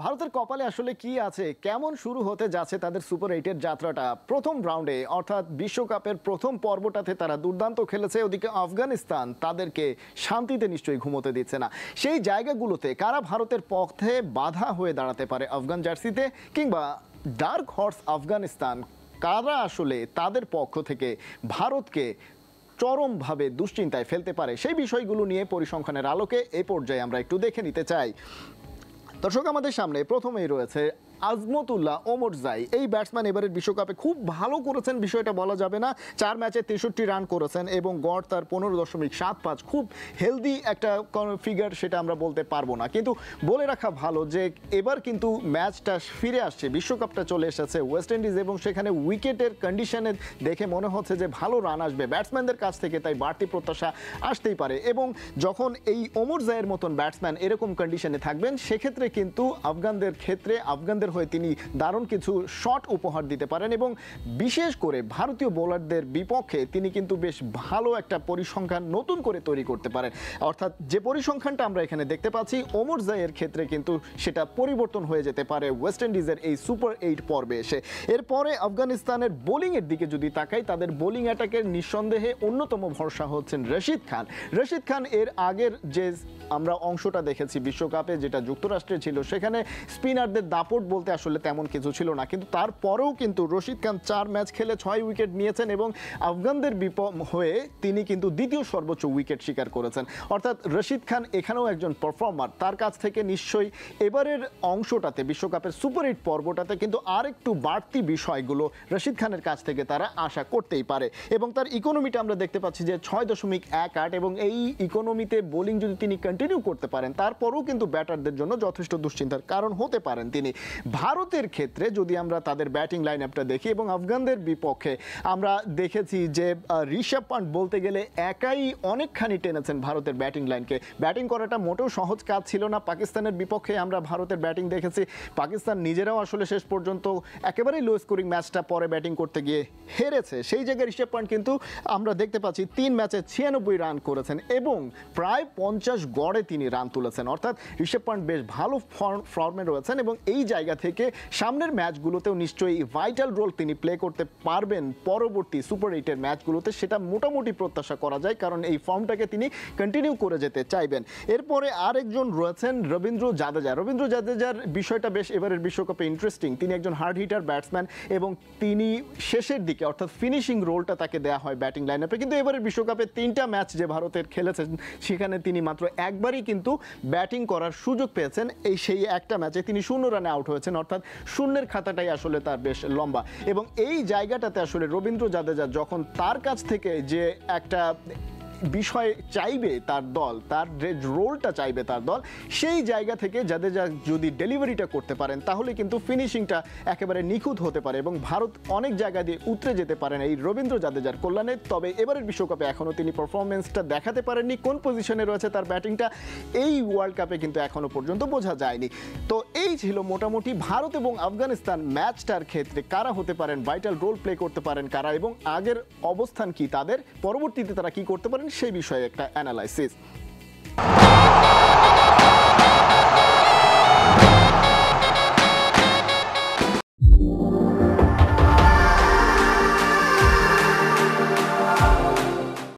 ভারতের কপালে আসলে কি আছে, কেমন শুরু হতে যাচ্ছে তাদের সুপার এইটের যাত্রাটা। প্রথম রাউন্ডে অর্থাৎ বিশ্বকাপের প্রথম পর্বটাতে তারা দুর্দান্ত খেলেছে, ওদিকে আফগানিস্তান তাদেরকে শান্তিতে নিশ্চয়ই ঘুমোতে দিচ্ছে না। সেই জায়গাগুলোতে কারা ভারতের পক্ষে বাধা হয়ে দাঁড়াতে পারে আফগান জার্সিতে, কিংবা ডার্ক হর্স আফগানিস্তান কারা আসলে তাদের পক্ষ থেকে ভারতকে চরমভাবে দুশ্চিন্তায় ফেলতে পারে, সেই বিষয়গুলো নিয়ে পরিসংখ্যানের আলোকে এই পর্যায়ে আমরা একটু দেখে নিতে চাই। দর্শক, আমাদের সামনে প্রথমেই রয়েছে আজমতুল্লাহ ওমরজাই। এই ব্যাটসম্যান এবারের বিশ্বকাপে খুব ভালো করেছেন, বিষয়টা বলা যাবে না। 4 ম্যাচে 63 রান করেছেন এবং গড় তার 15.75। খুব হেলদি একটা ফিগার, সেটা আমরা বলতে পারবো না, কিন্তু বলে রাখা ভালো যে এবার কিন্তু ম্যাচটা ফিরে আসছে, বিশ্বকাপটা চলে এসেছে ওয়েস্ট ইন্ডিজ, এবং সেখানে উইকেটের কন্ডিশনে দেখে মনে হচ্ছে যে ভালো রান আসবে ব্যাটসম্যানদের কাছ থেকে, তাই বাড়তি প্রত্যাশা আসতেই পারে। এবং যখন এই ওমরজাইয়ের মতন ব্যাটসম্যান এরকম কন্ডিশনে থাকবেন, সেক্ষেত্রে কিন্তু আফগানদের হয়ে তিনি দারুণ কিছু শট উপহার দিতে পারেন, এবং বিশেষ করে ভারতীয় বোলারদের বিপক্ষে তিনি কিন্তু বেশ ভালো একটা পরিসংখ্যান নতুন করে তৈরি করতে পারেন। অর্থাৎ যে পরিসংখ্যানটা আমরা এখানে দেখতে পাচ্ছি ওমরজাইয়ের ক্ষেত্রে, কিন্তু সেটা পরিবর্তন হয়ে যেতে পারে ওয়েস্ট ইন্ডিজের এই সুপার 8 পর্বে এসে। এরপরে আফগানিস্তানের বোলিংয়ের দিকে যদি তাকাই, তাদের বোলিং অ্যাটাকের নিঃসন্দেহে অন্যতম ভরসা হচ্ছেন রশিদ খান। রশিদ খান এর আগের যে আমরা অংশটা দেখেছি বিশ্বকাপে, যেটা যুক্তরাষ্ট্রে ছিল, সেখানে স্পিনারদের দাপট বলতে আসলে তেমন কিছু ছিল না, কিন্তু তারপরেও কিন্তু রশিদ খান 4 ম্যাচ খেলে 6 উইকেট নিয়েছেন এবং আফগানদের হয়ে তিনি কিন্তু দ্বিতীয় সর্বোচ্চ উইকেট শিকার করেছেন। অর্থাৎ রশিদ খান এখানেও একজন পারফর্মার। তার কাছ থেকে নিশ্চয়ই এবারের অংশটাতে, বিশ্বকাপের সুপার 8 পর্বটাতে কিন্তু আর একটু বাড়তি বিষয়গুলো রশিদ খানের কাছ থেকে তারা আশা করতেই পারে। এবং তার ইকোনমিটা আমরা দেখতে পাচ্ছি যে 6.18, এবং এই ইকোনমিতে বোলিং যদি তিনি কন্টিনিউ করতে পারেন, তারপরেও কিন্তু ব্যাটারদের জন্য যথেষ্ট দুশ্চিন্তার কারণ হতে পারেন তিনি। ভারতের ক্ষেত্রে যদি আমরা তাদের ব্যাটিং লাইন আপটা দেখি, এবং আফগানদের বিপক্ষে আমরা দেখেছি যে ঋষভ পান্ট বলতে গেলে একাই অনেকখানি টেনেছেন ভারতের ব্যাটিং লাইনকে। ব্যাটিং করাটা মোটেও সহজ কাজ ছিল না। পাকিস্তানের বিপক্ষে আমরা ভারতের ব্যাটিং দেখেছি, পাকিস্তান নিজেরাও আসলে শেষ পর্যন্ত একেবারেই লো স্কোরিং ম্যাচটা পরে ব্যাটিং করতে গিয়ে হেরেছে। সেই জায়গায় ঋষভ পান্ট কিন্তু আমরা দেখতে পাচ্ছি 3 ম্যাচে 96 রান করেছেন এবং প্রায় 50 গড়ে তিনি রান তুলেছেন। অর্থাৎ ঋষভ পান্ট বেশ ভালো ফর্মে রয়েছেন, এবং এই জায়গা থেকে সামনের ম্যাচগুলোতেও নিশ্চয়ই ভাইটাল রোল তিনি প্লে করতে পারবেন পরবর্তী সুপার 8-এর ম্যাচগুলোতে, সেটা মোটামুটি প্রত্যাশা করা যায়, কারণ এই ফর্মটাকে তিনি কন্টিনিউ করে যেতে চাইবেন। এরপরে আরেকজন রয়েছেন রবীন্দ্র জাদেজা। রবীন্দ্র জাদেজার বিষয়টা বেশ এবারের বিশ্বকাপে ইন্টারেস্টিং। তিনি একজন হার্ড হিটার ব্যাটসম্যান, এবং তিনি শেষের দিকে অর্থাৎ ফিনিশিং রোলটা তাকে দেওয়া হয় ব্যাটিং লাইন আপে। কিন্তু এবারের বিশ্বকাপে 3টা ম্যাচ যে ভারতের খেলেছেন, সেখানে তিনি মাত্র একবারই কিন্তু ব্যাটিং করার সুযোগ পেয়েছেন। সেই একটা ম্যাচে তিনি 0 রানে আউট হয়েছেন, অর্থাৎ শূন্যের খাতাটাই আসলে তার বেশ লম্বা। এবং এই জায়গাটাতে আসলে রবীন্দ্র জাদেজা যখন তার কাছ থেকে যে একটা বিষয় চাইবে তার দল, তার যে রোলটা চাইবে তার দল, সেই জায়গা থেকে জাদেজা যদি ডেলিভারিটা করতে পারেন, তাহলে কিন্তু ফিনিশিংটা একেবারে নিখুঁত হতে পারে এবং ভারত অনেক জায়গা দিয়ে উতরে যেতে পারেন এই রবীন্দ্র জাদেজার কল্যাণে। তবে এবারের বিশ্বকাপে এখনও তিনি পারফরমেন্সটা দেখাতে পারেননি। কোন পজিশনে রয়েছে তার ব্যাটিংটা, এই ওয়ার্ল্ড কাপে কিন্তু এখনও পর্যন্ত বোঝা যায়নি। তো এই ছিল মোটামুটি ভারত এবং আফগানিস্তান ম্যাচটার ক্ষেত্রে কারা হতে পারেন, ভাইটাল রোল প্লে করতে পারেন কারা, এবং আগের অবস্থান কি তাদের, পরবর্তীতে তারা কি করতে পারেন, সেই বিষয়ে একটা অ্যানালাইসিস।